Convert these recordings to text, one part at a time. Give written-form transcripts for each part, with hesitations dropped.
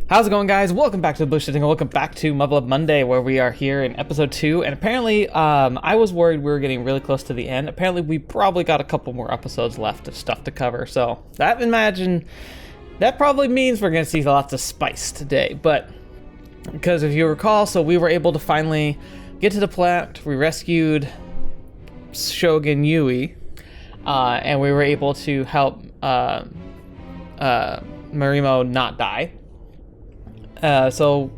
How's it going, guys? Welcome back to TheBlueShifting, and welcome back to Muv-Luv Monday, where we are here in episode 2, and apparently, I was worried we were getting really close to the end. Apparently, we probably got a couple more episodes left of stuff to cover, so that probably means we're going to see lots of spice today, but, because if you recall, so we were able to finally get to the plant, we rescued Shogun Yui, and we were able to help, Marimo not die. So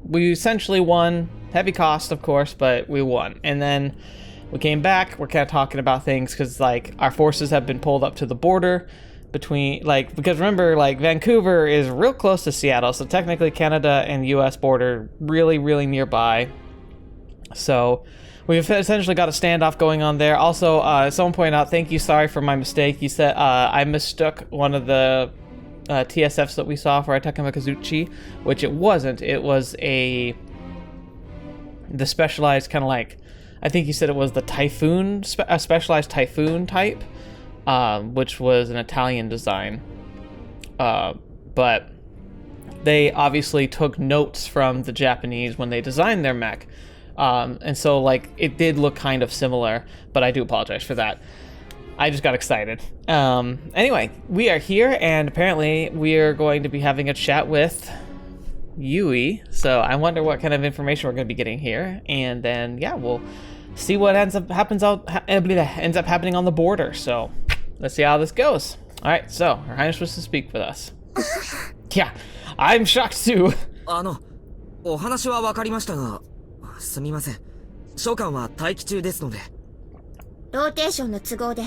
we essentially won. Heavy cost, of course, but we won. And then we came back. We're kind of talking about things because, like, our forces have been pulled up to the border between, like, because remember, like, Vancouver is real close to Seattle, so technically Canada and U.S. border really, really nearby. So we've essentially got a standoff going on there. Also, someone pointed out, thank you, sorry for my mistake. You said I mistook one of the TSFs that we saw for Atakama Kazuchi, which it wasn't. It was the specialized kind of like, I think you said it was the Typhoon, a specialized Typhoon type, which was an Italian design. But they obviously took notes from the Japanese when they designed their mech. And so, like, it did look kind of similar, but I do apologize for that. I just got excited. Anyway, we are here, and apparently we are going to be having a chat with Yui. So I wonder what kind of information we're going to be getting here, and then yeah, we'll see what ends up happening on the border. So let's see how this goes. All right, so Her Highness was to speak with us. Yeah, I'm shocked too. お話はわかりましたが、すみません。召喚は待機中ですので。ローテーションの都合で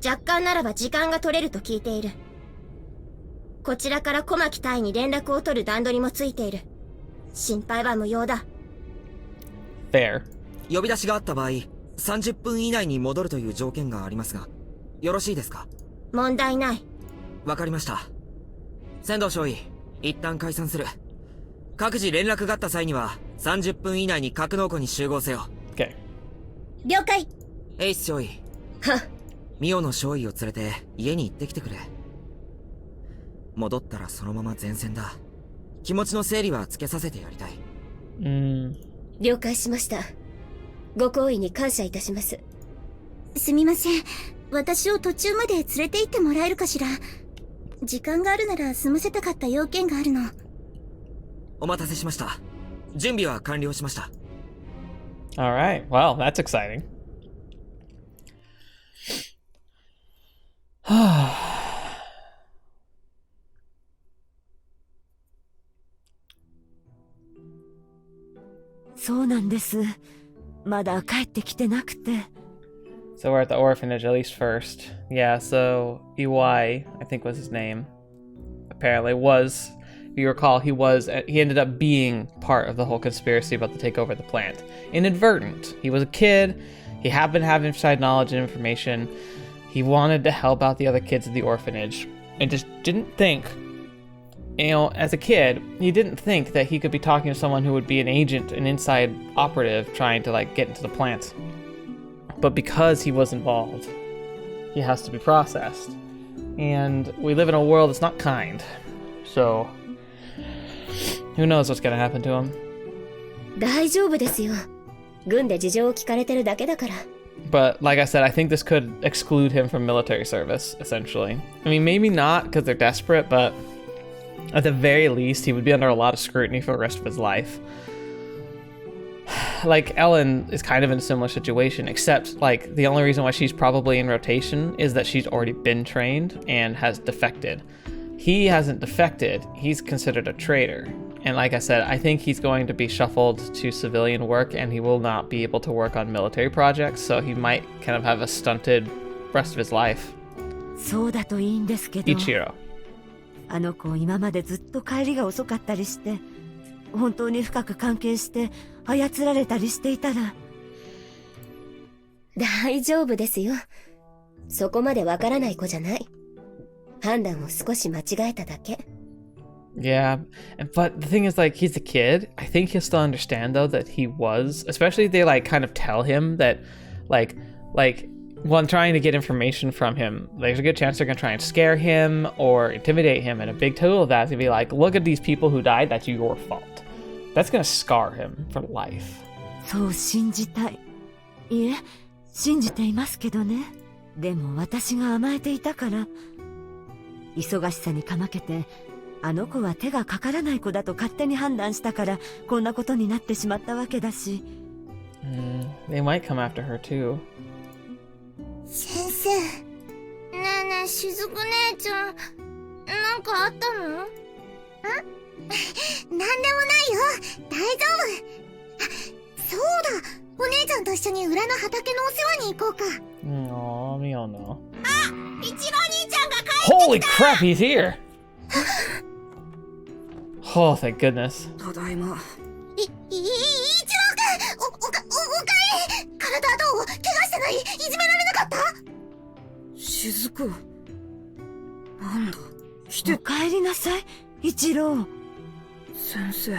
若干ならば時間が取れると聞いている。こちらから小牧隊に連絡を取る段取りもついている。心配は無用だ。Fair. 呼び出しがあった場合、30分以内に戻るという条件がありますが、よろしいですか？問題ない。わかりました。仙道少尉、一旦解散する。各自連絡があった際には、30分以内に格納庫に集合せよ。Okay. 了解。エイス少尉。はっ。ミオの少尉を連れて家に行ってきてくれ。戻ったらそのまま前線だ。気持ちの整理はつけさせてやりたい。了解しました。ご好意に感謝いたします。すみません。私を途中まで連れて行ってもらえるかしら。時間があるなら済ませたかった要件があるの。お待たせしました。準備は完了しました。All right. Well, that's exciting. そうなんです。まだ帰ってきてなくて。So we're at the orphanage, at least first. Yeah, so Iwai, I think was his name, apparently was, if you recall, he ended up being part of the whole conspiracy about the takeover of the plant. Inadvertent. He was a kid, he happened to have inside knowledge and information. He wanted to help out the other kids at the orphanage, and just didn't think, you know, as a kid, he didn't think that he could be talking to someone who would be an agent, an inside operative, trying to, like, get into the plant. But because he was involved, he has to be processed. And we live in a world that's not kind. So, who knows what's gonna happen to him. 大丈夫ですよ。軍で事情を聞かれてるだけだから。But like I said, I think this could exclude him from military service, essentially. I mean, maybe not because they're desperate, but at the very least, he would be under a lot of scrutiny for the rest of his life. Like, Ellen is kind of in a similar situation, except, like, the only reason why she's probably in rotation is that she's already been trained and has defected. He hasn't defected. He's considered a traitor. And like I said, I think he's going to be shuffled to civilian work, and he will not be able to work on military projects, so he might kind of have a stunted rest of his life. そうだといいんですけど。Ichiro. あの子今までずっと帰りが遅かったりして、本当に深く関係して操られたりしていたら。大丈夫ですよ。そこまでわからない子じゃない。判断を少し間違えただけ。Yeah, but the thing is, like, he's a kid. I think he'll still understand, though, that he was, especially if they, like, kind of tell him that, like, when trying to get information from him, there's a good chance they're going to try and scare him or intimidate him. And a big tool of that is going to be like, look at these people who died, that's your fault. That's going to scar him for life. そう信じたい。いえ、信じていますけどね。でも私が甘えていたから。忙しさにかまけて、あの子は手がかからない子だと勝手に判断したから、こんなことになってしまったわけだし。They might come after her too. 先生。ねえねえ、しずく姉ちゃん。なんかあったの？ん？なんでもないよ。大丈夫。そうだ。お姉ちゃんと一緒に裏の畑のお世話に行こうか。Aw, Miona. あ、一郎兄ちゃんが帰ってきた。 Holy crap, he's here! Oh, thank goodness. ただいま。一郎くん、おかえり。体どう？怪我してない？いじめられなかった？雫。なんだ、来て。お帰りなさい、一郎。先生。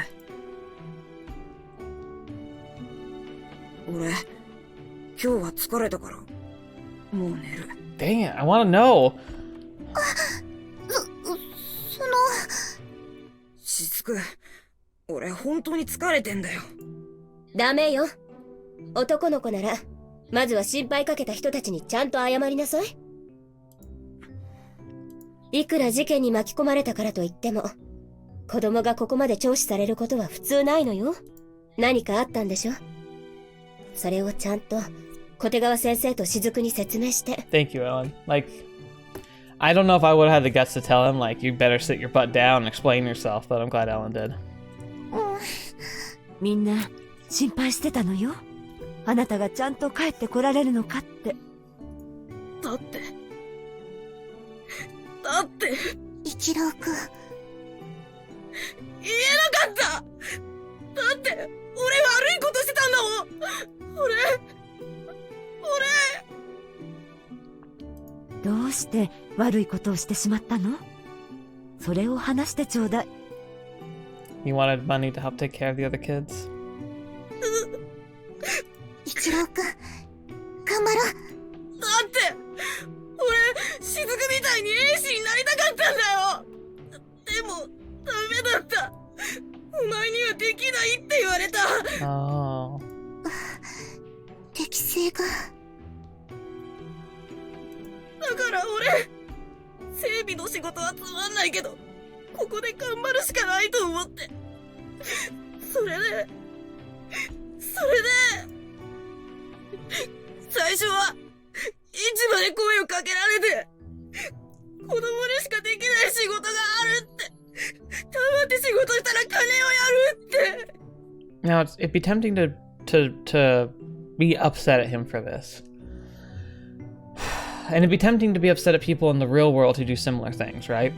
俺、今日は疲れたから、もう寝る。Dang it, I want to know. 雫、俺本当に疲れてんだよ。ダメよ。男の子なら、まずは心配かけた人たちにちゃんと謝りなさい。いくら事件に巻き込まれたからといっても、子供がここまで聴取されることは普通ないのよ。何かあったんでしょ？それをちゃんと小手川先生と雫に説明して。Thank you, Ellen. Like, I don't know if I would have had the guts to tell him, like, you better sit your butt down and explain yourself, but I'm glad Ellen did. みんな心配してたのよ。あなたがちゃんと帰ってこられるのかって。だって一郎くん。言えなかった。だって俺悪いことしてたんだもん。俺どうして悪いことをしてしまったの？それを話してちょうだい。You wanted money to help take care of the other kids? 一郎くん、頑張ろう。だって俺雫みたいに英士になりたかったんだよ。でもダメだった。お前にはできないって言われた。Oh. 適性が。だから俺、整備の仕事はつまんないけど、ここで頑張るしかないと思って。それで、最初は、市場で声をかけられて、子供にしかできない仕事があるって、黙って仕事したら金をやるって。Now, it'd be tempting to be upset at him for this. And it'd be tempting to be upset at people in the real world who do similar things, right?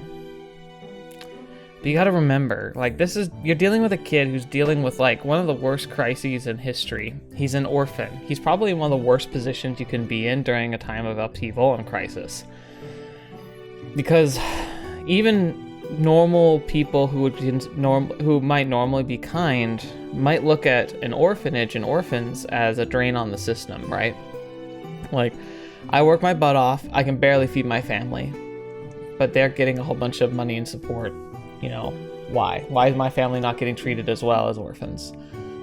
But you gotta remember, like, you're dealing with a kid who's dealing with, like, one of the worst crises in history. He's an orphan. He's probably in one of the worst positions you can be in during a time of upheaval and crisis. Because even normal people who might normally be kind might look at an orphanage and orphans as a drain on the system, right? Like, I work my butt off, I can barely feed my family, but they're getting a whole bunch of money and support. You know, why? Why is my family not getting treated as well as orphans?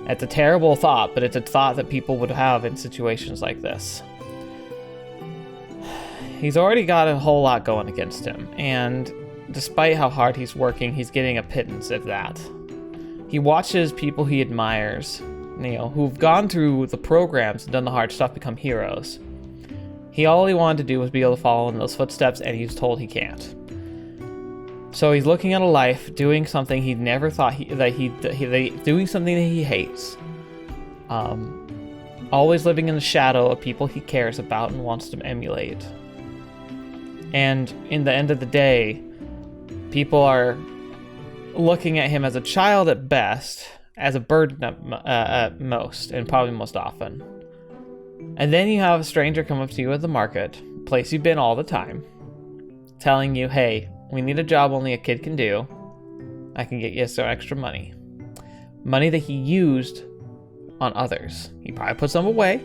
It's a terrible thought, but it's a thought that people would have in situations like this. He's already got a whole lot going against him, and despite how hard he's working, he's getting a pittance of that. He watches people he admires, you know, who've gone through the programs and done the hard stuff become heroes. All he wanted to do was be able to follow in those footsteps, and he's told he can't. So he's looking at a life doing something he never thought doing something that he hates. Always living in the shadow of people he cares about and wants to emulate. And in the end of the day, people are looking at him as a child at best, as a burden at most, and probably most often. And then you have a stranger come up to you at the market, place you've been all the time, telling you, hey, we need a job only a kid can do. I can get you some extra money. Money that he used on others. He probably put some away,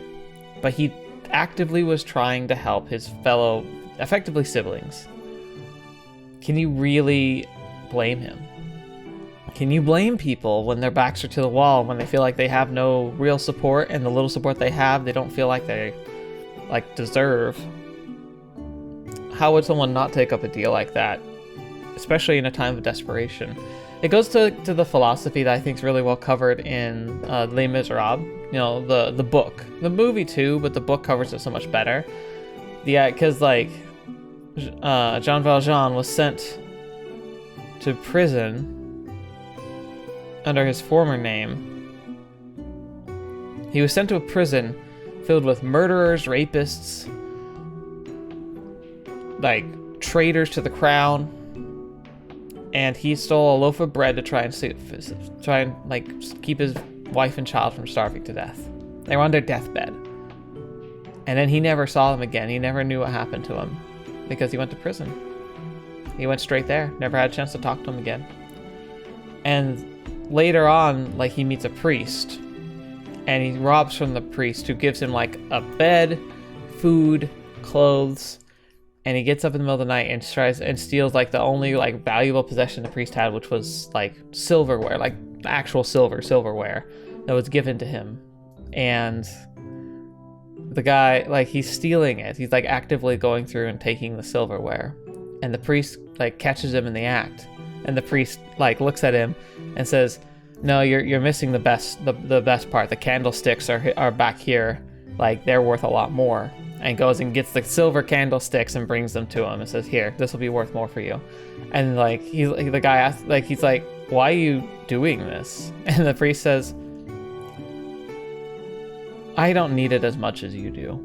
but he actively was trying to help his fellow, effectively siblings. Can you really blame him? Can you blame people when their backs are to the wall, when they feel like they have no real support, and the little support they have, they don't feel like they deserve? How would someone not take up a deal like that, especially in a time of desperation? It goes to the philosophy that I think is really well covered in Les Miserables, the book. The movie too, but the book covers it so much better. Yeah, because Jean Valjean was sent to prison under his former name. He was sent to a prison filled with murderers, rapists, traitors to the crown, and he stole a loaf of bread to try and keep his wife and child from starving to death. They were on their deathbed, and then he never saw them again. He never knew what happened to him because he went to prison. He went straight there, never had a chance to talk to him again. And later on, he meets a priest, and he robs from the priest, who gives him a bed, food, clothes, and he gets up in the middle of the night and tries and steals the only valuable possession the priest had, which was silverware, actual silverware that was given to him. And the guy, he's stealing it. He's actively going through and taking the silverware, and the priest catches him in the act. And the priest looks at him and says, "No, you're missing the best part. The candlesticks are back here. They're worth a lot more." And goes and gets the silver candlesticks and brings them to him and says, "Here, this will be worth more for you." And the guy asks, he's like, "Why are you doing this?" And the priest says, "I don't need it as much as you do.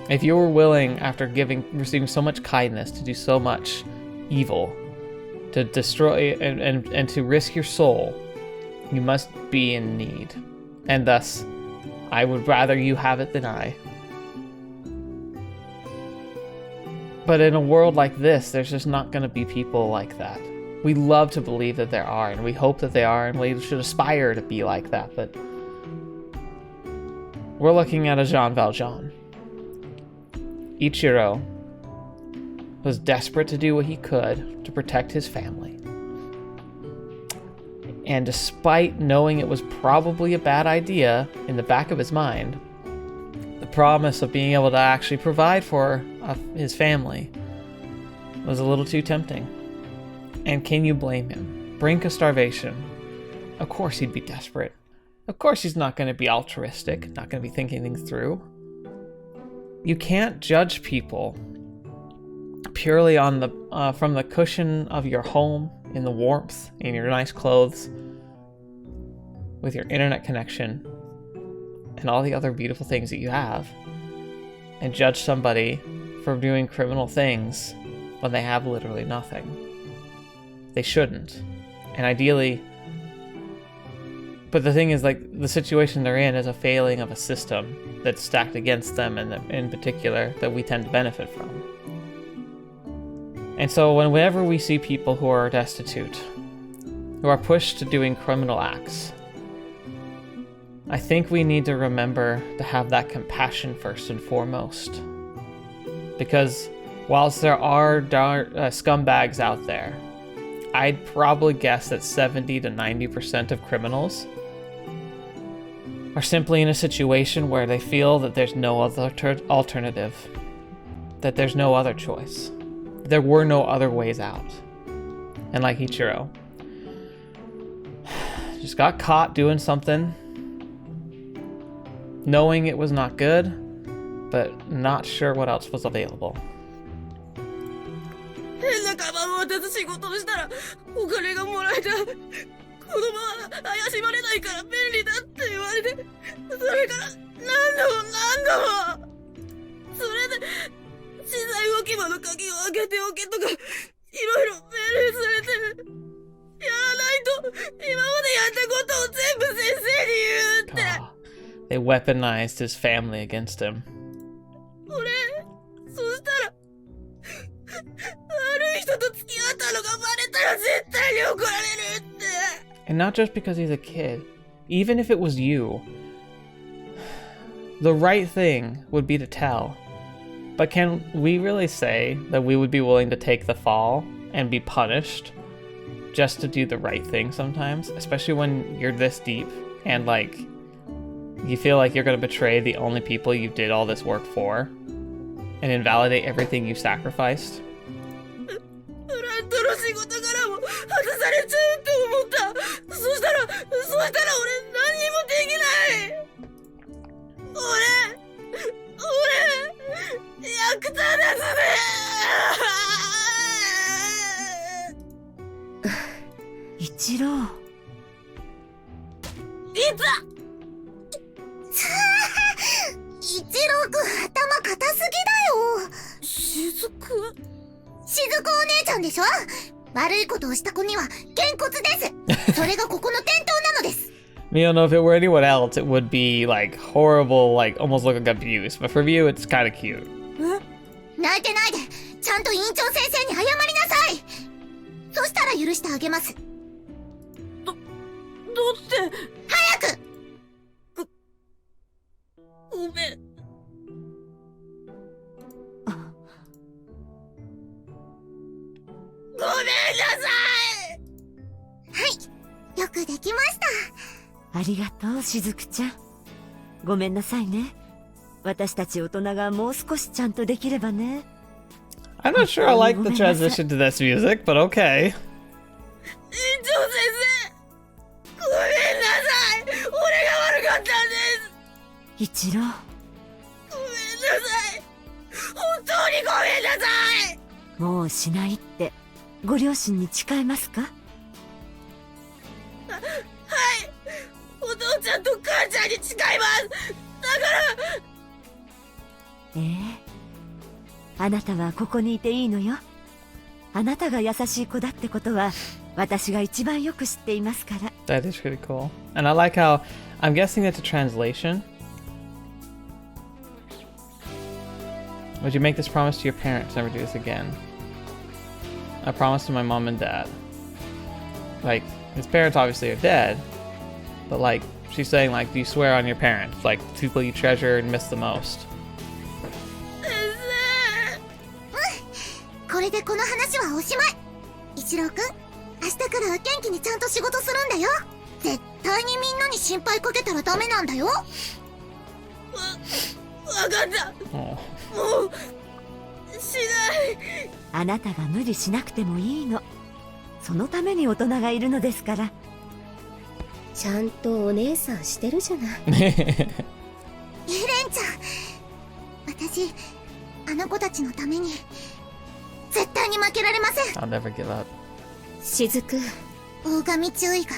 If you were willing, after receiving so much kindness, to do so much evil, to destroy and to risk your soul, you must be in need. And thus, I would rather you have it than I." But in a world like this, there's just not going to be people like that. We love to believe that there are, and we hope that they are, and we should aspire to be like that, but we're looking at a Jean Valjean. Ichiro was desperate to do what he could to protect his family. And despite knowing it was probably a bad idea in the back of his mind, the promise of being able to actually provide for his family was a little too tempting. And can you blame him? Brink of starvation. Of course he'd be desperate. Of course he's not going to be altruistic, not going to be thinking things through. You can't judge people purely on from the cushion of your home, in the warmth, in your nice clothes, with your internet connection, and all the other beautiful things that you have, and judge somebody for doing criminal things when they have literally nothing. They shouldn't. And ideally, but the thing is, the situation they're in is a failing of a system that's stacked against them, and in particular, that we tend to benefit from. And so whenever we see people who are destitute, who are pushed to doing criminal acts, I think we need to remember to have that compassion first and foremost. Because whilst there are scumbags out there, I'd probably guess that 70 to 90% of criminals are simply in a situation where they feel that there's no other alternative, that there's no other choice. There were no other ways out. And like Ichiro, just got caught doing something, knowing it was not good, but not sure what else was available. 変なカバンを渡す仕事をしたらお金がもらえた。子供は怪しまれないから便利だって言われて、それから何度も。それで資材置き場の鍵を開けておけとかいろいろ命令されてる。やらないと今までやったことを全部先生に言うって。They weaponized his family against him. 俺、そしたら悪い人と付き合ったのがバレたら絶対に怒られるって。And not just because he's a kid. Even if it was you, the right thing would be to tell. But can we really say that we would be willing to take the fall and be punished just to do the right thing sometimes? Especially when you're this deep and like you feel like you're going to betray the only people you did all this work for and invalidate everything you sacrificed. ブランドの仕事からも外されちゃうって思った。そしたら俺何にもできない。俺役立たずで。一郎。いた。一郎くん頭固すぎだよ。雫雫お姉ちゃんでしょ。悪いことをした子にはげんこつです。それがここの伝統なのです。You don't know if it were anyone else, it would be like horrible, like almost like abuse. But for you, it's kind of cute. 泣いてないで、ちゃんと院長先生に謝りなさい。そしたら許してあげます。どうって早く。ごめん。ごめんなさい。はい、よくできました。ありがとう、しずくちゃん。ごめんなさいね。私たち大人がもう少しちゃんとできればね。I'm not sure I like the transition to this music, but okay. 院長先生、ごめんなさい。俺が悪かったんです。一郎。ごめんなさい。本当にごめんなさい。もうしないってご両親に誓えますか？はい。お父ちゃんと母ちゃんに誓います。だから。あなたはここにいていいのよ。あなたが優しい子だってことは私が一番よく知っていますから。That is pretty cool. And I like how, I'm guessing that's a translation. Would you make this promise to your parents, never do this again? I promise to my mom and dad. Like, his parents obviously are dead, but like, she's saying like, do you swear on your parents? Like, the people you treasure and miss the most. これでこの話はおしまい。一郎くん、明日からは元気にちゃんと仕事するんだよ。絶対にみんなに心配かけたらダメなんだよ。わかった。もうしない。あなたが無理しなくてもいいの。そのために大人がいるのですから。ちゃんとお姉さんしてるじゃない。エレンちゃん、私あの子たちのために絶対に負けられません。 I'll never give up. 雫、大神注意が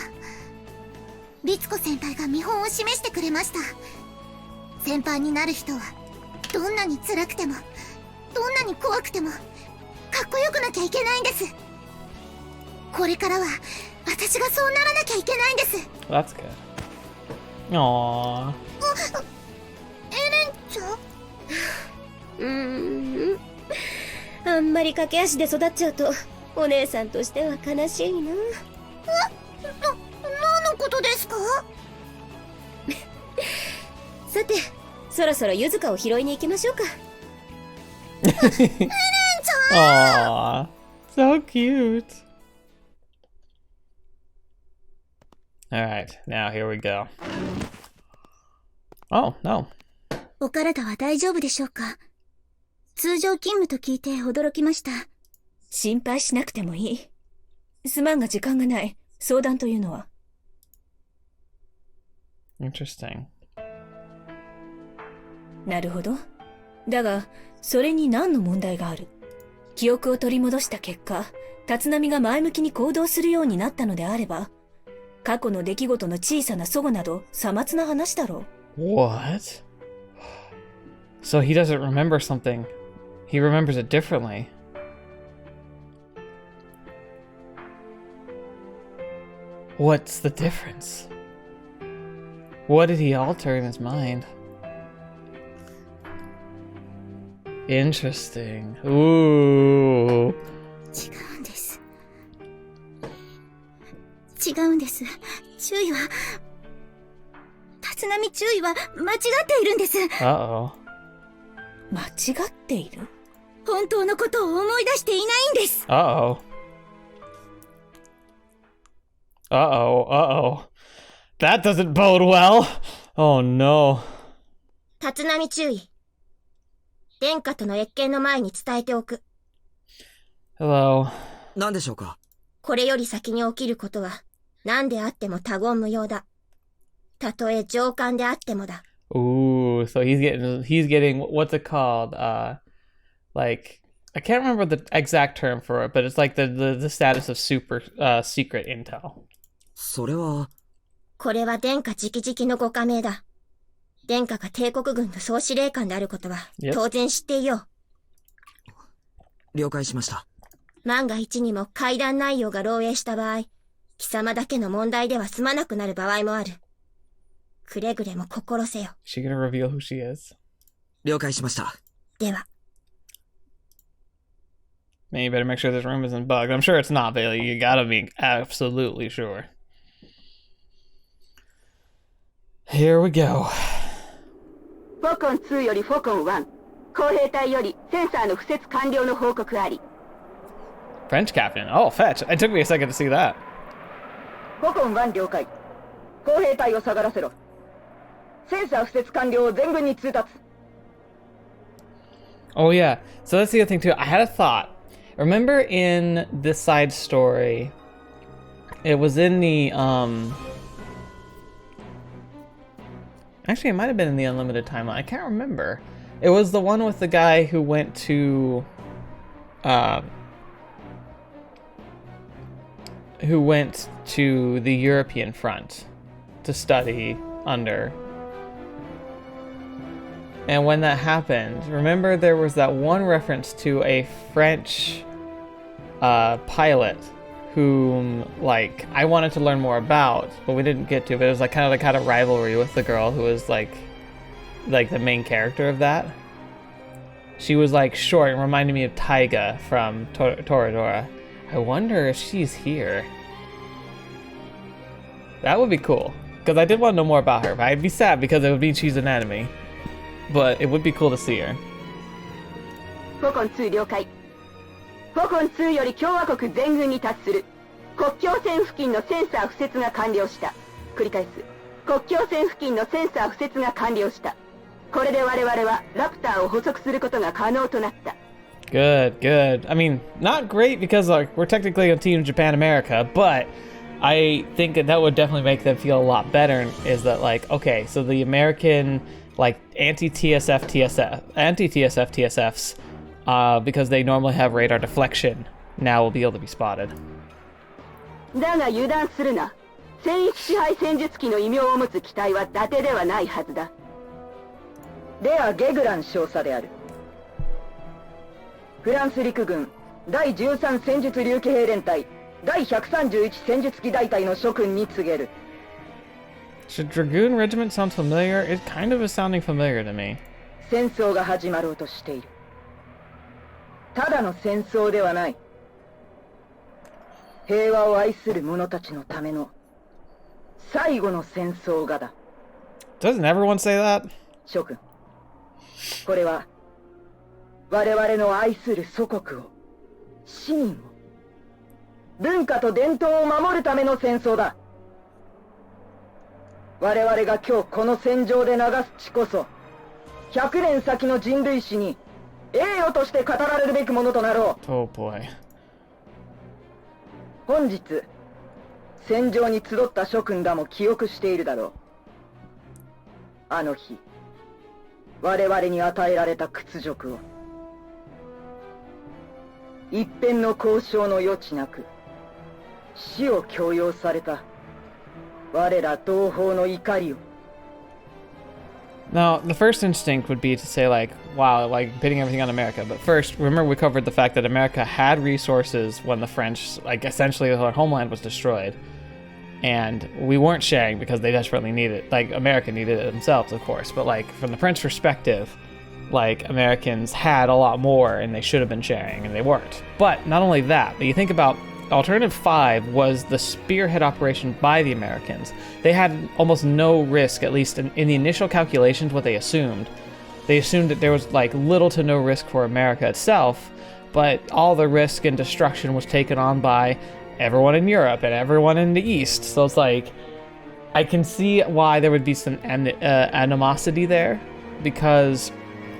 律子先輩が見本を示してくれました。先輩になる人はどんなに辛くてもどんなに怖くてもかっこよくなきゃいけないんです。これからは私がそうならなきゃいけないんです。 That's good. Aww. エレンちゃん、あんまり駆け足で育っちゃうとお姉さんとしては悲しいな。何のことですか？さて、そろそろゆずかを拾いに行きましょうか。エレンちゃん。Aww. So cute. Alright, now here we go. Oh, no. お体は大丈夫でしょうか？通常勤務と聞いて驚きました。心配しなくてもいい。すまんが時間がない。相談というのは。Interesting. なるほど。だが、それに何の問題がある？記憶を取り戻した結果、立浪が前向きに行動するようになったのであれば、過去の出来事の小さな齟齬など、さまつな話だろう。What? So he doesn't remember something. He remembers it differently. What's the difference? What did he alter in his mind? Interesting. Ooh. 違うんです。違うんです。注意は立浪注意は間違っているんです。 Uh-oh. 間違っている？本当のことを思い出していないんです。 Uh-oh. Uh-oh. Uh-oh. That doesn't bode well. Oh no. 立浪注意。殿下との謁見の前に伝えておく。 Hello. 何でしょうか？これより先に起きることは何であっても他言無用だ。たとえ上官であってもだ。 Ooh, so he's getting what's it called? Like I can't remember the exact term for it, but it's like the status of super secret intel. それは。これは殿下直々のご下命だ。殿下が帝国軍の総司令官であることは当然知っていよう。了解しました。万が一にも会談内容が漏洩した場合、貴様だけの問題では済まなくなる場合もある。くれぐれも心せよ。 Is she gonna reveal who she is? 了解しました。では。 Man, you better make sure this room isn't bugged. I'm sure it's not, Bailey. You gotta be absolutely sure. Here we go. フォコン2よりフォコン1。工兵隊よりセンサーの敷設完了の報告あり。 French captain. Oh, fetch. It took me a second to see that. フォコン1了解。工兵隊を下がらせろ。センサー敷設完了を全軍に通達。 Oh yeah. So that's the other thing too. I had a thought. Remember in this side story, it was in the actually it might have been in the Unlimited timeline. I can't remember. It was the one with the guy who went to the European front to study under. And when that happened, remember there was that one reference to a French pilot whom, like, I wanted to learn more about, but we didn't get to. But it was like kind of had a rivalry with the girl who was like the main character of that. She was like short and reminded me of Taiga from Toradora. I wonder if she's here. That would be cool, because I did want to know more about her. But I'd be sad because it would mean she's an enemy. But it would be cool to see her. フォコン2了解。フォコン2より共和国全軍に達する。国境線付近のセンサー敷設が完了した。繰り返す。国境線付近のセンサー敷設が完了した。これで我々はラプターを捕捉することが可能となった。 Good, good. I mean, not great because like we're technically on Team Japan America, but I think that would definitely make them feel a lot better. Is that like, okay, so the American like anti-TSFs, because they normally have radar deflection, now will be able to be spotted. だが油断するな。戦域支配戦術機の異名を持つ機体は伊達ではないはずだ。ではゲグラン少佐である。フランス陸軍第13戦術竜騎兵連隊第131戦術機大隊の諸君に告げる。 Should Dragoon Regiment sound familiar? It kind of is sounding familiar to me. 戦争が始まろうとしている。ただの戦争ではない。平和を愛する者たちのための最後の戦争がだ。 Doesn't everyone say that? 諸君、これは我々の愛する祖国を、市民を、文化と伝統を守るための戦争だ。我々が今日この戦場で流す血こそ、100年先の人類史に栄誉として語られるべきものとなろう。 Oh boy. 本日戦場に集った諸君らも記憶しているだろう。あの日我々に与えられた屈辱を。一辺の交渉の余地なく死を強要された我ら同胞の怒りを。 Now, the first instinct would be to say, like, wow, like, pitting everything on America. But first, remember we covered the fact that America had resources when the French, like, essentially their homeland was destroyed. And we weren't sharing because they desperately needed it. Like, America needed it themselves, of course. But, like, from the French perspective, like, Americans had a lot more and they should have been sharing, and they weren't. But not only that, but you think about Alternative 5 was the spearhead operation by the Americans. They had almost no risk, at least in the initial calculations, what they assumed. They assumed that there was like little to no risk for America itself, but all the risk and destruction was taken on by everyone in Europe and everyone in the East. So it's like, I can see why there would be some animosity there, because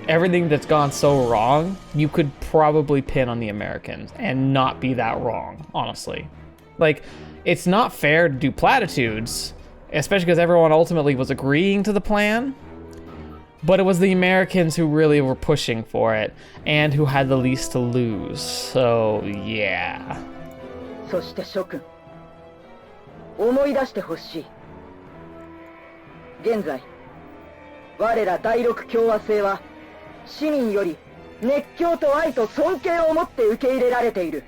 everything that's gone so wrong, you could probably pin on the Americans and not be that wrong, honestly. Like, it's not fair to do platitudes, especially because everyone ultimately was agreeing to the plan, but it was the Americans who really were pushing for it and who had the least to lose. So, yeah. そして諸君、思い出してほしい。現在、我ら第六共和制は市民より熱狂と愛と尊敬を持って受け入れられている。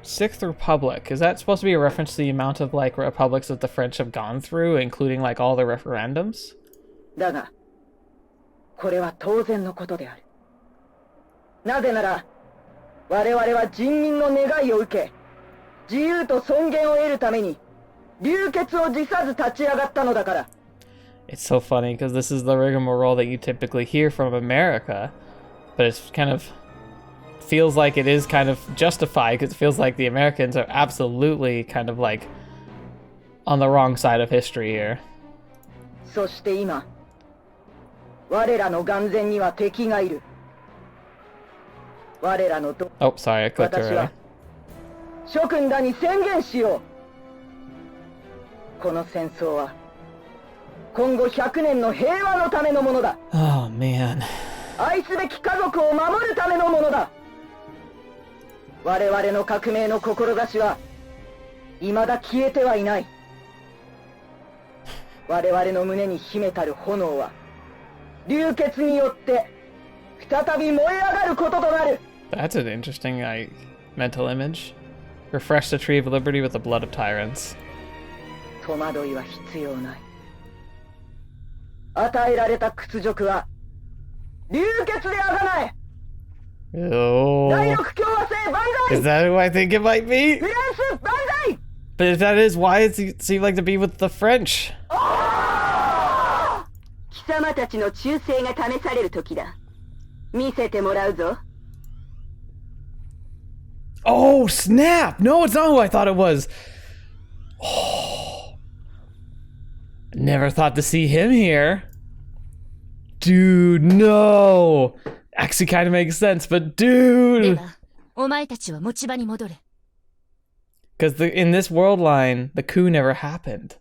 Sixth Republic, is that supposed to be a reference to the amount of like republics that the French have gone through, including like all the referendums? だが、これは当然のことである。なぜなら、我々は人民の願いを受け、自由と尊厳を得るために流血を辞さず立ち上がったのだから。It's so funny because this is the rigmarole that you typically hear from America, but it's kind of feels like it is kind of justified because it feels like the Americans are absolutely kind of like on the wrong side of history here. そして今、我らの眼前には敵がいる。我らのと、 Oh, sorry, I clicked 私 already. は諸君らに宣言しよう。この戦争は今後100年の平和のためのものだ。 Oh, man. 愛すべき家族を守るためのものだ。我々の革命の志は未だ消えてはいない。我々の胸に秘めたる炎は流血によって再び燃え上がることとなる。 That's an interesting mental image. Refresh the Tree of Liberty with the blood of tyrants. 戸惑いは必要ない。与えられた屈辱は流血であがない。 Oh. 第六共和制万 Is 歳。 that who I think it might be? フランス万歳。 But if that is, why does he seem like to be with the French? 貴様たちの忠誠が試される時だ。見せてもらうぞ。 Oh, snap! No, it's not who I thought it was. Oh. Never thought to see him here. Dude, no! Actually kind of makes sense, but dude! お前たちは持ち場に戻れ。 Because in this world line, the coup never happened.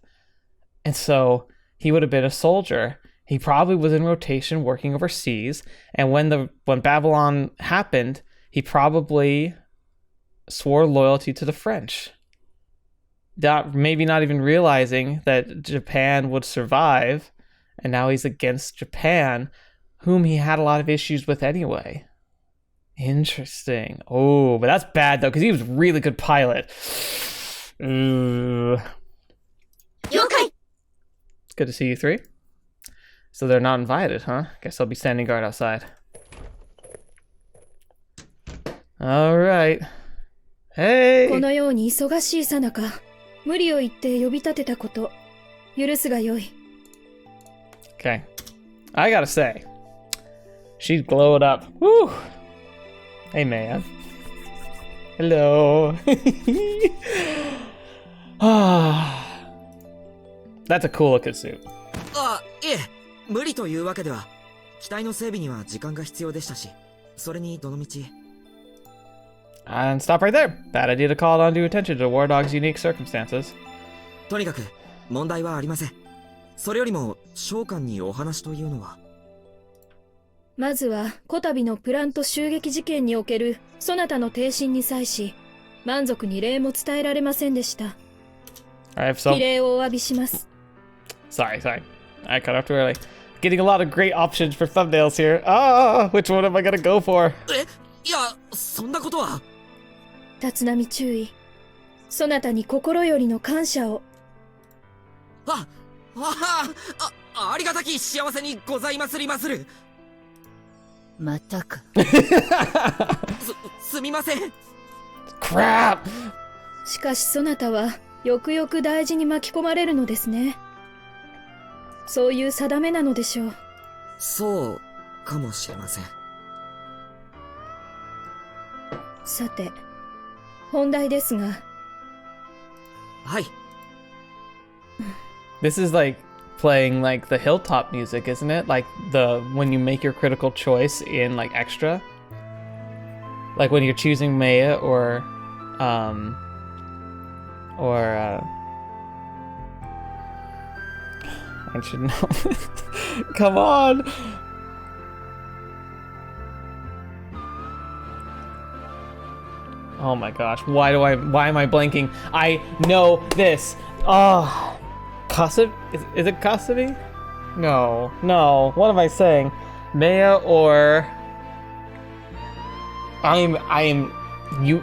And so, he would have been a soldier. He probably was in rotation working overseas, and when Babylon happened, he probably swore loyalty to the French. Maybe not even realizing that Japan would survive, and now he's against Japan, whom he had a lot of issues with anyway. Interesting. Oh, but that's bad though, because he was a really good pilot. Ooh. 了解。 It's good to see you three. So they're not invited, huh? Guess I'll be standing guard outside. Alright. Hey! このように忙しいさなか、無理を言って呼び立てたこと、許すがよい。 Okay. I gotta say, she's glowed up. Woo! Hey, man. Hello. That's a cool looking suit. あ、いえ、無理というわけでは。機体の整備には時間が必要でしたし、それにどのみち。 And stop right there. Bad idea to call undue attention to War Dog's unique circumstances. とにかく問題はありません。それよりも召喚にお話というのは。まずは、こたびのプラント襲撃事件におけるそなたの挺身に際し、満足に礼も伝えられませんでした。 Alright, so... 非礼をお詫びします。 Sorry. I cut off too early. Getting a lot of great options for thumbnails here. Ah, which one am I gonna go for? いや、そんなことは。立浪注意。そなたに心よりの感謝を。ありがたき幸せにございますりまする。またか。すみません。Crap! しかしそなたはよくよく大事に巻き込まれるのですね。そういう定めなのでしょう。そうかもしれません。さて、本題ですが。はい。This is like playing like the hilltop music, isn't it? Like the when you make your critical choice in like extra. Like when you're choosing Maya or I should know. Come on. Oh my gosh. Why am I blanking? I know this. Oh. Kasab? Is it Kasabi? No. What am I saying? Maya or you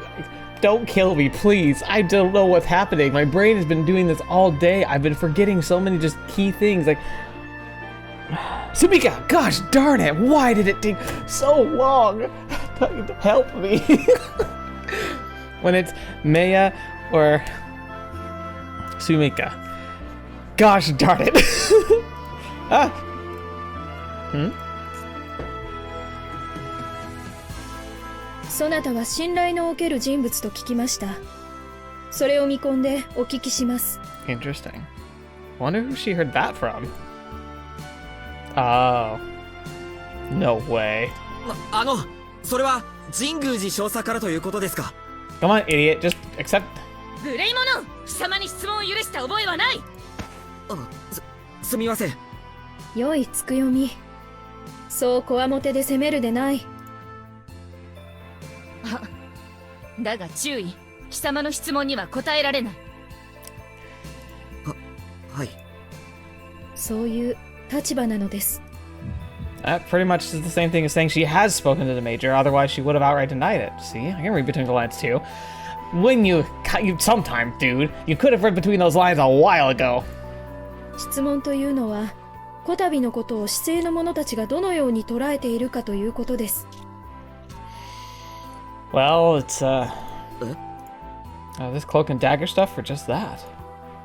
don't kill me, please. I don't know what's happening. My brain has been doing this all day. I've been forgetting so many just key things like Sumika, gosh darn it. Why did it take so long? Help me. When it's Maya or Sumika. Gosh darn it. Ah. Hmm? そなたは信頼のおける人物と聞きました。それを見込んでお聞きします。Interesting. Wonder who she heard that from. Oh. No way. それは神宮寺少佐からということですか？ Come on, idiot. Just accept. 無礼者、貴様に質問を許した覚えはない。すみません。良いつくよみ。そうこわもてで責めるでない。だが注意、貴様の質問には答えられない。はい。そういう立場なのです。That pretty much is the same thing as saying she has spoken to the major, otherwise she would have outright denied it. See, I can read between the lines too. When you sometime, dude, you could have read between those lines a while ago. 質問というのは、こたびのことを市政の者たちがどのように捉えているかということです。Well, it's this cloak and dagger stuff for just that.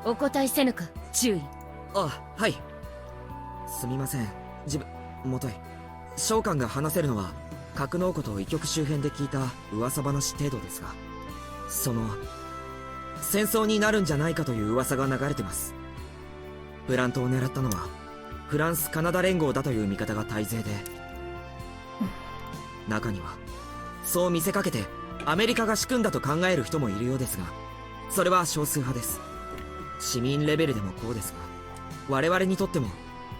お答えせぬか、注意。はい。すみません。もとい。召喚が話せるのは、格納庫と医局周辺で聞いた噂話程度ですが、戦争になるんじゃないかという噂が流れてます。プラントを狙ったのは、フランス・カナダ連合だという見方が大勢で、中には、そう見せかけてアメリカが仕組んだと考える人もいるようですが、それは少数派です。市民レベルでもこうですが、我々にとっても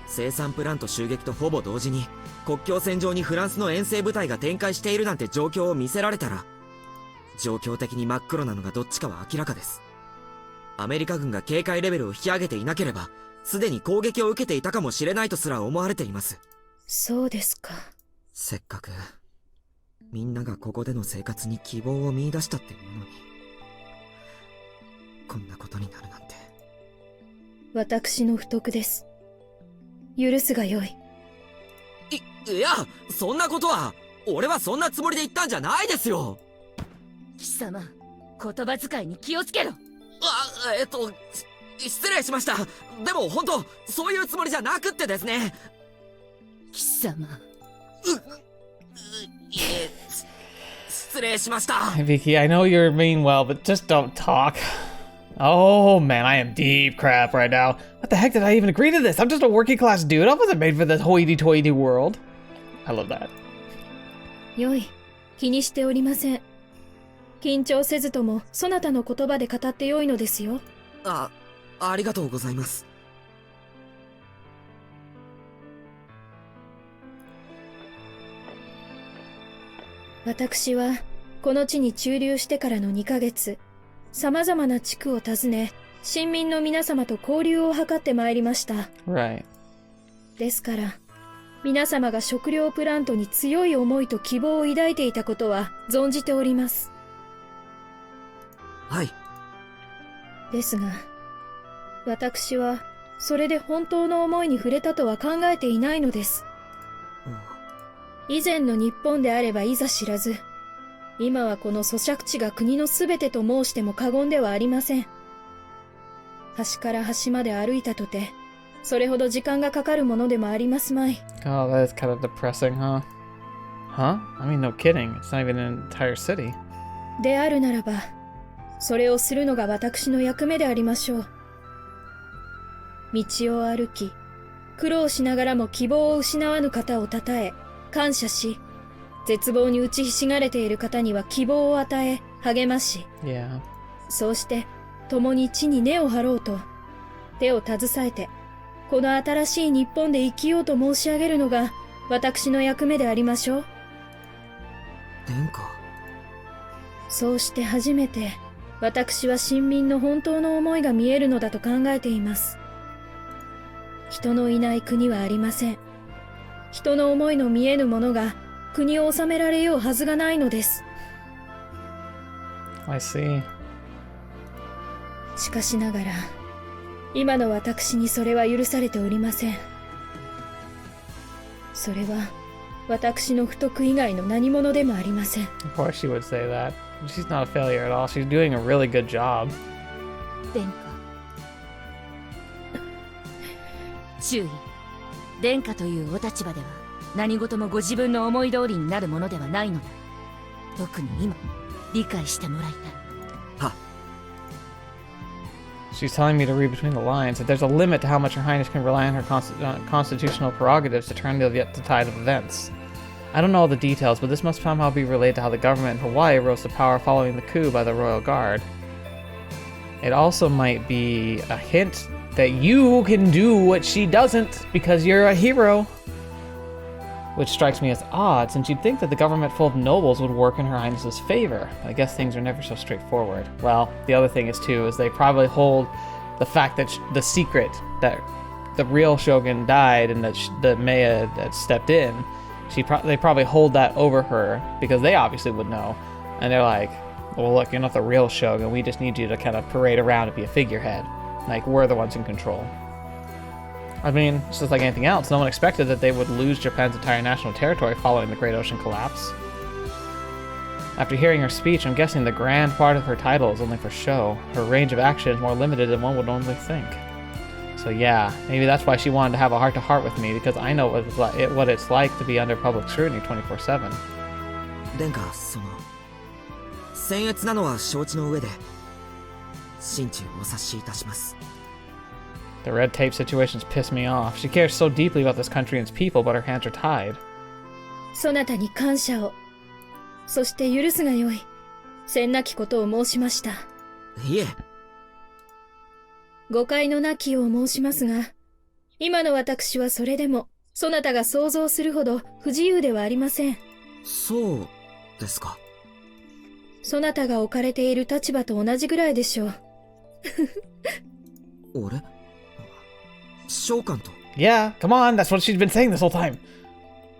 生産プラント襲撃とほぼ同時に国境線上にフランスの遠征部隊が展開しているなんて状況を見せられたら、状況的に真っ黒なのがどっちかは明らかです。アメリカ軍が警戒レベルを引き上げていなければ、すでに攻撃を受けていたかもしれないとすら思われています。そうですか。せっかくみんながここでの生活に希望を見出したっていうのに、こんなことになるなんて。私の不徳です。許すがよい。いや、そんなことは、俺はそんなつもりで言ったんじゃないですよ。貴様、言葉遣いに気をつけろ。失礼しました。でも本当、そういうつもりじゃなくってですね。貴様。失礼しました。Hibiki, I know you mean well, but just don't talk. Oh man, I am deep crap right now. What the heck did I even agree to this? I'm just a working class dude. I wasn't made for this hoity-toity world. I love that. よい、気にしておりません。緊張せずとも、そなたの言葉で語ってよいのですよ。ありがとうございます。私は、この地に駐留してからの2ヶ月、様々な地区を訪ね、市民の皆様と交流を図ってまいりました。Right. ですから、皆様が食料プラントに強い思いと希望を抱いていたことは存じております。はい。ですが、私は、それで本当の思いに触れたとは考えていないのです。以前の日本であればいざ知らず、今はこの咀嚼地が国のすべてと申しても過言ではありません。端から端まで歩いたとて、それほど時間がかかるものでもありますまい。Oh, that is kind of depressing, huh? Huh? I mean, no kidding. It's not even an entire city. であるならば、それをするのが私の役目でありましょう。道を歩き、苦労しながらも希望を失わぬ方を称え、感謝し、絶望に打ちひしがれている方には希望を与え、励まし、Yeah. そうして共に地に根を張ろうと、手を携えて、この新しい日本で生きようと申し上げるのが私の役目でありましょう。殿下。そうして初めて、私は臣民の本当の思いが見えるのだと考えています。人のいない国はありません。人の思いの見えぬものが国を治められようはずがないのです。I see. しかしながら、今の私にそれは許されておりません。それは、私の不徳以外の何者でもありません。Of course she would say that. She's not a failure at all. She's doing a really good job. 殿下。注意。殿下というお立場では何事もご自分の思い通りになるものではないのだ。特に今、理解してもらいたい。She's telling me to read between the lines that there's a limit to how much Her Highness can rely on her constitutional prerogatives to turn the tide of events. I don't know all the details, but this must somehow be related to how the government in Hawaii rose to power following the coup by the Royal Guard. It also might be a hint that you can do what she doesn't because you're a hero. Which strikes me as odd, since you'd think that the government full of nobles would work in Her Highness's favor. I guess things are never so straightforward. Well, the other thing is too, is they probably hold the fact that the secret that the real Shogun died and that the Maya that stepped in, they probably hold that over her because they obviously would know. And they're like, well, look, you're not the real Shogun. We just need you to kind of parade around and be a figurehead. Like, we're the ones in control. I mean, it's just like anything else. No one expected that they would lose Japan's entire national territory following the Great Ocean collapse. After hearing her speech, I'm guessing the grand part of her title is only for show. Her range of action is more limited than one would normally think. So yeah, maybe that's why she wanted to have a heart-to-heart with me, because I know what it's like to be under public scrutiny 24/7. 殿下、僭越なのは承知の上で、心中お察しいたします。The red tape situations piss me off. She cares so deeply about this country and its people, but her hands are tied. そなたに感謝を。そして許すがよい。せんなきことを申しました。いえ。誤解のなきを申しますが、今の私はそれでも、そなたが想像するほど不自由ではありません。そうですか。そなたが置かれている立場と同じぐらいでしょう。俺？召喚と。Yeah, come on, that's what she's been saying this whole time.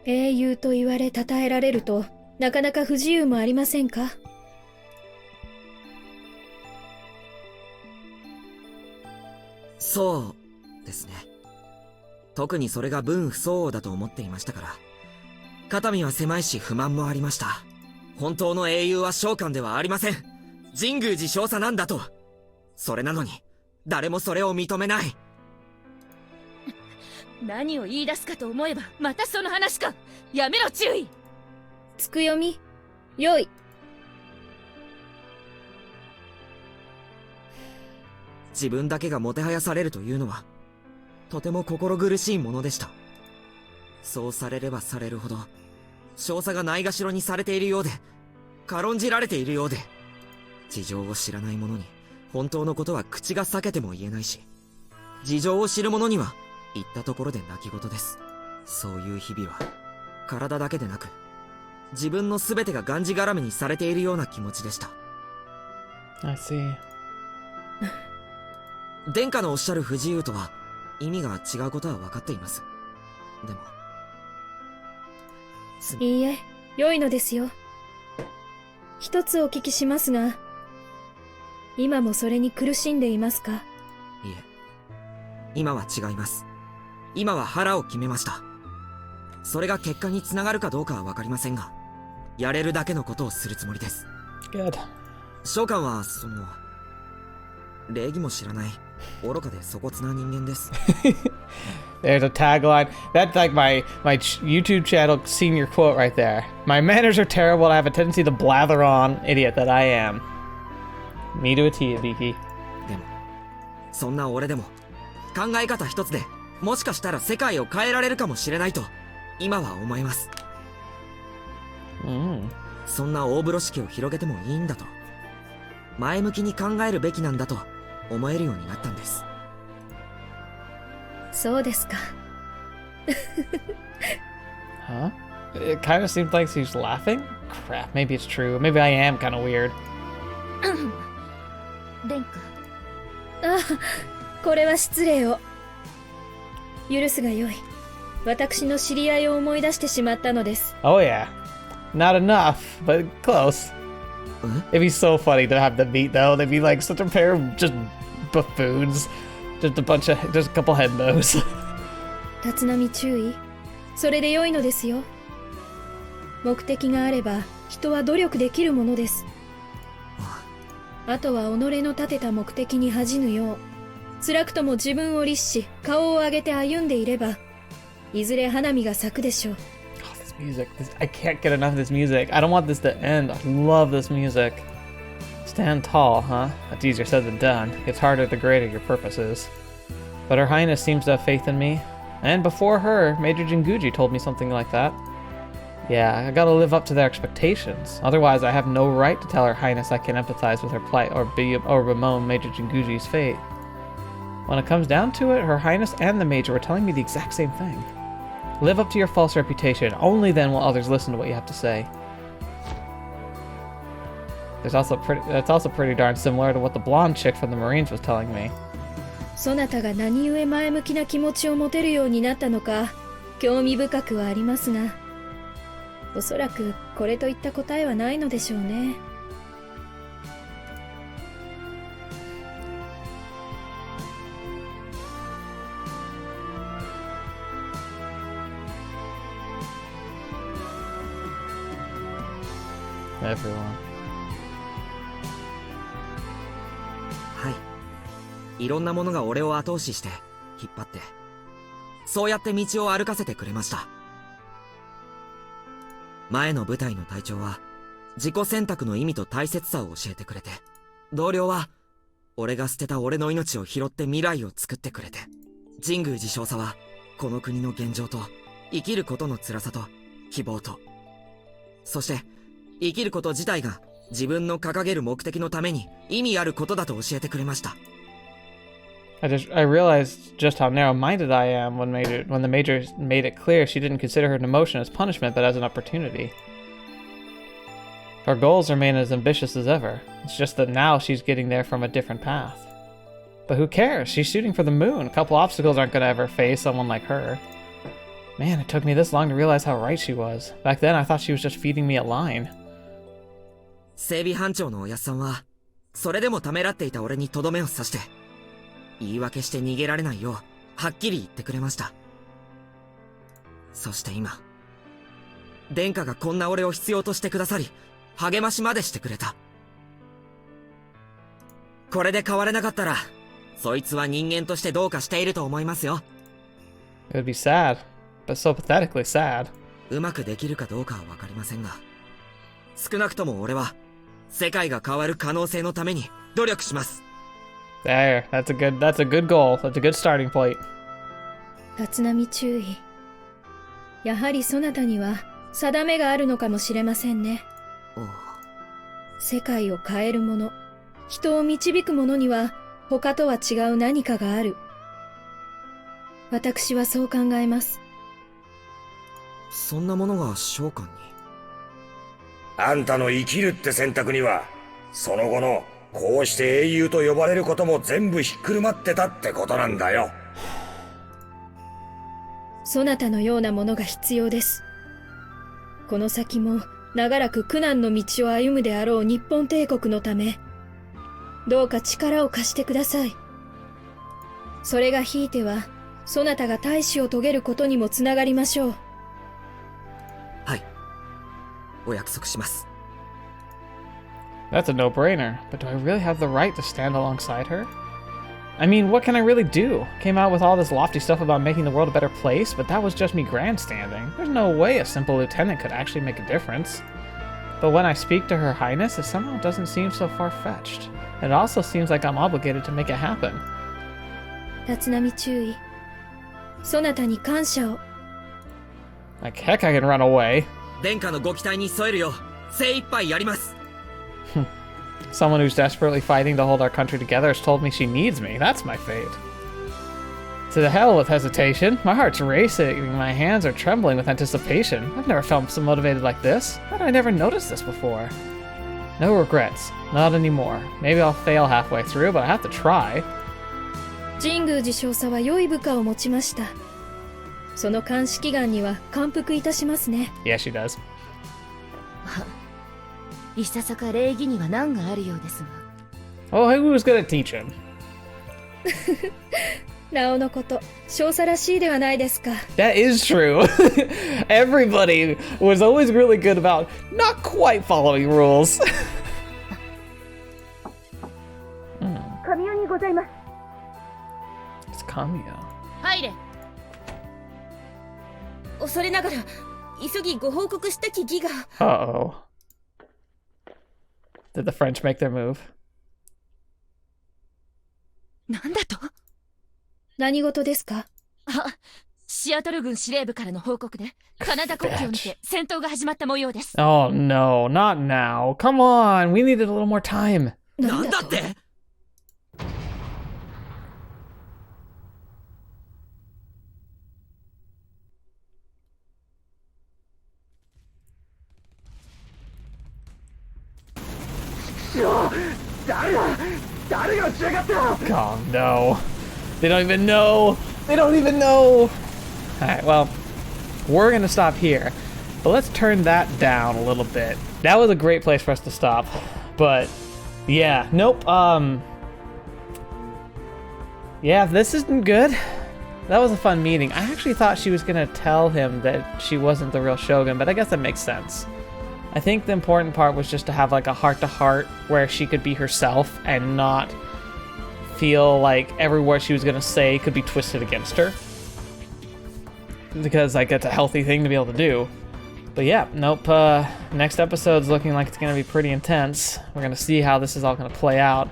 英雄と言われ称えられると、なかなか不自由もありませんか？そうですね。特にそれが分不相応だと思っていましたから。肩身は狭いし不満もありました。本当の英雄は召喚ではありません。神宮寺少佐なんだと。それなのに、誰もそれを認めない。何を言い出すかと思えば、またその話か。やめろ、注意。つくよみ、よい。自分だけがもてはやされるというのは、とても心苦しいものでした。そうされればされるほど、少佐がないがしろにされているようで、軽んじられているようで、事情を知らない者に、本当のことは口が裂けても言えないし、事情を知る者には、言ったところで泣き言です。そういう日々は、体だけでなく、自分の全てががんじがらめにされているような気持ちでした。I see. 殿下のおっしゃる不自由とは、意味が違うことは分かっています。でも、いいえ、良いのですよ。一つお聞きしますが、今もそれに苦しんでいますか？いえ、今は違います。今は腹を決めました。それが結果につながるかどうかは分かりませんが、やれるだけのことをするつもりです。 Good. 召喚は礼儀も知らない愚かで粗骨な人間です。There's a tagline. That's like my YouTube channel senior quote right there. My manners are terrible and I have a tendency to blather on, idiot that I am. Me to a T, Hibiki. でもそんな俺でも考え方一つでもしかしたら世界を変えられるかもしれないと今は思います。そんな大風呂敷を広げてもいいんだと、前向きに考えるべきなんだと思えるようになったんです。そうですか。Huh? It kind of seems like she's laughing? Crap, maybe it's true. Maybe I am kind of weird. 殿下。あ、これは失礼を。許すがよい。私の知り合いを思い出してしまったのです。Oh yeah. Not enough, but close. It'd be so funny to have them meet though. They'd be like such a pair of just buffoons. Just a couple head bows. 立浪注意。それで良いのですよ。目的があれば人は努力できるものです。あとは己の立てた目的に恥じぬよう、辛くとも自分を律し顔を上げて歩んでいれば、いずれ花見が咲くでしょう。Oh, this music. I can't get enough of this music. I don't want this to end. I love this music. Stand tall, huh? That's easier said than done. It's harder the greater your purpose is. But Her Highness seems to have faith in me. And before her, Major Jinguji told me something like that. Yeah, I gotta live up to their expectations. Otherwise, I have no right to tell Her Highness I can empathize with her plight or bemoan Major Jinguji's fate. When it comes down to it, Her Highness and the Major were telling me the exact same thing. Live up to your false reputation. Only then will others listen to what you have to say. That's also pretty darn similar to what the blonde chick from the Marines was telling me. そなたが何故前向きな気持ちを持てるようになったのか、興味深くはありますが、おそらくこれといった答えはないのでしょうね。Everyone. はい、いろんなものが俺を後押しして引っ張って、そうやって道を歩かせてくれました。前の部隊の隊長は自己選択の意味と大切さを教えてくれて、同僚は俺が捨てた俺の命を拾って未来を作ってくれて、神宮寺少佐はこの国の現状と生きることの辛さと希望と、そして生きること自体が自分の掲げる目的のために意味あることだと教えてくれました。I realized just how narrow-minded I am when the Major made it clear she didn't consider her demotion as punishment but as an opportunity. Her goals remain as ambitious as ever. It's just that now she's getting there from a different path. But who cares? She's shooting for the moon. A couple obstacles aren't going to ever face someone like her. Man, it took me this long to realize how right she was. Back then, I thought she was just feeding me a line. 整備班長のおやっさんはそれでもためらっていた俺にとどめを刺して、言い訳して逃げられないようはっきり言ってくれました。そして今、殿下がこんな俺を必要としてくださり、励ましまでしてくれた。これで変われなかったら、そいつは人間としてどうかしていると思いますよ。It would be sad, but so pathetically sad. うまくできるかどうかはわかりませんが、少なくとも俺は世界が変わる可能性のために努力します。There, that's a good goal. That's a good starting point. 立浪注意。やはりそなたには定めがあるのかもしれませんね。世界を変えるもの、人を導くものには他とは違う何かがある。私はそう考えます。そんなものが召喚に？あんたの生きるって選択には、その後のこうして英雄と呼ばれることも全部ひっくるまってたってことなんだよ。そなたのようなものが必要です。この先も長らく苦難の道を歩むであろう日本帝国のため、どうか力を貸してください。それがひいては、そなたが大志を遂げることにもつながりましょう。はい。お約束します。 That's a no-brainer, but do I really have the right to stand alongside her? I mean, what can I really do? Came out with all this lofty stuff about making the world a better place, but that was just me grandstanding. There's no way a simple lieutenant could actually make a difference. But when I speak to Her Highness, it somehow doesn't seem so far-fetched. It also seems like I'm obligated to make it happen. 立浪注意。そなたに感謝を。 Like, heck, I can run away. 殿下のご期待に添えるよう精一杯やります。 Someone who's desperately fighting to hold our country together has told me she needs me. That's my fate. To the hell with hesitation. My heart's racing, my hands are trembling with anticipation. I've never felt so motivated like this. How did I never notice this before? No regrets. Not anymore. Maybe I'll fail halfway through, but I have to try. 神宮寺少佐は良い部下を持ちました。その監視祈願には感服いたしますね。 Yeah, she does. いささか礼儀には難があるようですが。 Oh, who's gonna teach him? なおのこと、少佐らしいではないですか。 That is true. Everybody was always really good about not quite following rules. 神代にございます。 It's Kamio. 入れ。恐れながら、急ぎご報告したき儀が。Uh-oh. Did the French make their move? なんだと？何事ですか？あ、シアトル軍司令部からの報告で、カナダ国境にて戦闘が始まった模様です。Oh no, not now. Come on, we needed a little more time. なんだって？ Oh no. They don't even know. They don't even know. Alright, well, we're gonna stop here. But let's turn that down a little bit. That was a great place for us to stop. But yeah, nope. Yeah, this isn't good. That was a fun meeting. I actually thought she was gonna tell him that she wasn't the real Shogun, but I guess that makes sense. I think the important part was just to have like a heart-to-heart where she could be herself and not feel like every word she was gonna say could be twisted against her. Because like it's a healthy thing to be able to do. But yeah, nope, next episode's looking like it's gonna be pretty intense. We're gonna see how this is all gonna play out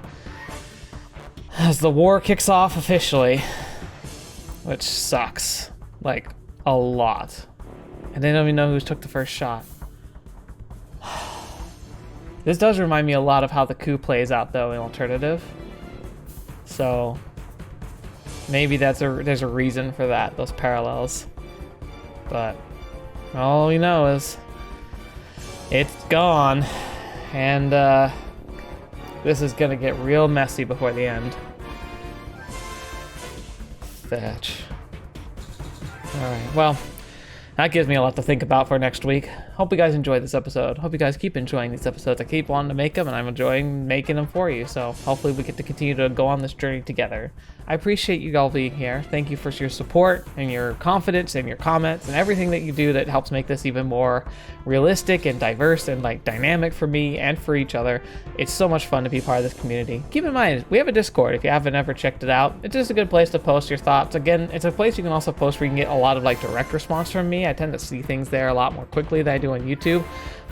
as the war kicks off officially. Which sucks. Like, a lot. And they don't even know who took the first shot. This does remind me a lot of how the coup plays out, though, in Alternative. So, maybe there's a reason for that, those parallels. But, all we know is, it's gone. And, this is gonna get real messy before the end. Fetch. Alright, well, that gives me a lot to think about for next week. Hope you guys enjoyed this episode. Hope you guys keep enjoying these episodes. I keep wanting to make them, and I'm enjoying making them for you. So hopefully we get to continue to go on this journey together. I appreciate you all being here. Thank you for your support and your confidence and your comments and everything that you do that helps make this even more realistic and diverse and like dynamic for me and for each other. It's so much fun to be part of this community. Keep in mind, we have a Discord if you haven't ever checked it out. It's just a good place to post your thoughts. Again, it's a place you can also post where you can get a lot of like direct response from me. I tend to see things there a lot more quickly than I do on YouTube.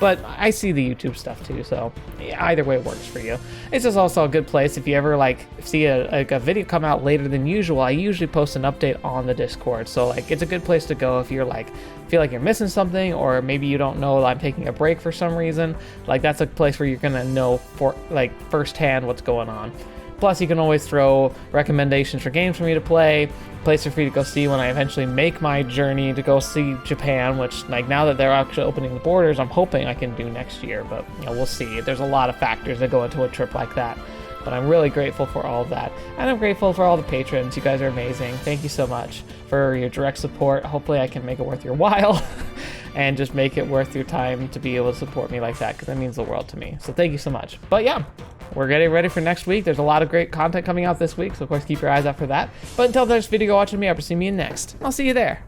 But I see the YouTube stuff too, so yeah, either way works for you. It's just also a good place if you ever like see a video come out later than usual. I usually post an update on the Discord, so like it's a good place to go if you're like feel like you're missing something, or maybe you don't know I'm taking a break for some reason. Like that's a place where you're gonna know for like firsthand what's going on. Plus, you can always throw recommendations for games for me to play, places for you to go see when I eventually make my journey to go see Japan, which, like, now that they're actually opening the borders, I'm hoping I can do next year, but, you know, we'll see. There's a lot of factors that go into a trip like that, but I'm really grateful for all of that, and I'm grateful for all the patrons. You guys are amazing. Thank you so much for your direct support. Hopefully I can make it worth your while and just make it worth your time to be able to support me like that, because that means the world to me. So thank you so much. But yeah, we're getting ready for next week. There's a lot of great content coming out this week, so of course keep your eyes out for that. But until the next video, go watching me up or see me in next. I'll see you there.